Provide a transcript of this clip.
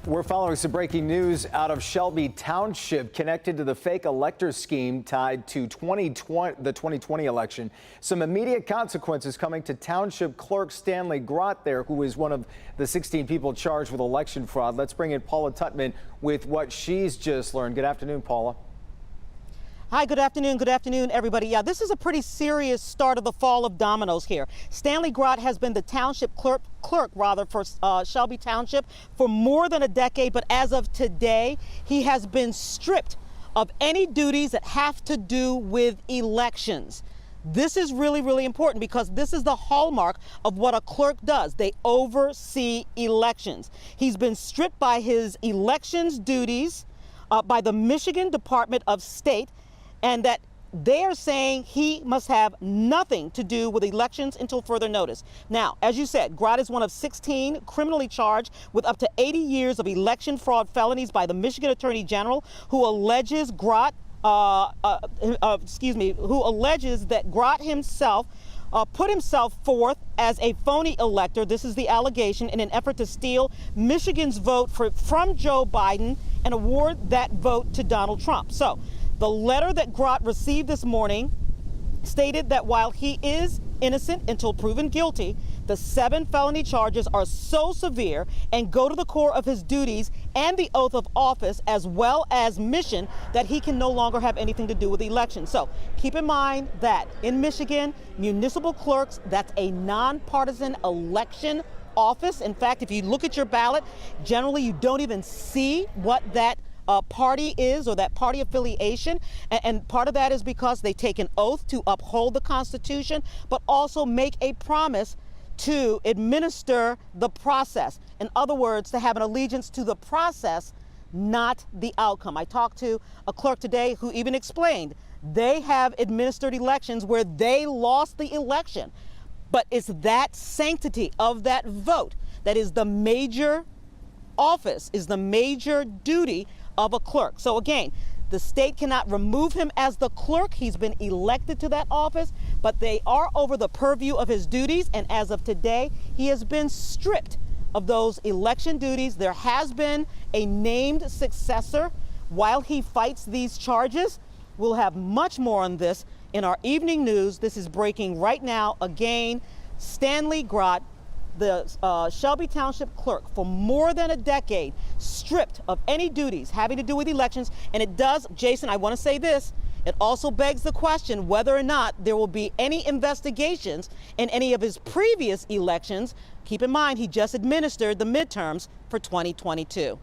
We're following some breaking news out of Shelby Township connected to the fake elector scheme tied to the 2020 election. Some immediate consequences coming to Township Clerk Stanley Grot there, who is one of the 16 people charged with election fraud. Let's bring in Paula Tutman with what she's just learned. Good afternoon, Paula. Hi, good afternoon. Good afternoon, everybody. Yeah, this is a pretty serious start of the fall of dominoes here. Stanley Grot has been the township clerk for Shelby Township for more than a decade, but as of today, he has been stripped of any duties that have to do with elections. This is really, really important because this is the hallmark of what a clerk does. They oversee elections. He's been stripped by his elections duties by the Michigan Department of State, and that they are saying he must have nothing to do with elections until further notice. Now, as you said, Grot is one of 16 criminally charged with up to 80 years of election fraud felonies by the Michigan Attorney General, who alleges that Grot himself put himself forth as a phony elector. This is the allegation, in an effort to steal Michigan's vote from Joe Biden and award that vote to Donald Trump. So the letter that Grot received this morning stated that while he is innocent until proven guilty, the 7 felony charges are so severe and go to the core of his duties and the oath of office as well as mission that he can no longer have anything to do with the election. So keep in mind that in Michigan, municipal clerks, that's a nonpartisan election office. In fact, if you look at your ballot, generally you don't even see what that party is or that party affiliation, and part of that is because they take an oath to uphold the Constitution, but also make a promise to administer the process. In other words, to have an allegiance to the process, not the outcome. I talked to a clerk today who even explained they have administered elections where they lost the election, but it's that sanctity of that vote that is the major office, is the major duty of a clerk. So again, the state cannot remove him as the clerk. He's been elected to that office, but they are over the purview of his duties. And as of today, he has been stripped of those election duties. There has been a named successor while he fights these charges. We'll have much more on this in our evening news. This is breaking right now. Again, Stanley Grot, the Shelby Township clerk for more than a decade, stripped of any duties having to do with elections. And it does, Jason, I want to say this, it also begs the question whether or not there will be any investigations in any of his previous elections. Keep in mind, he just administered the midterms for 2022.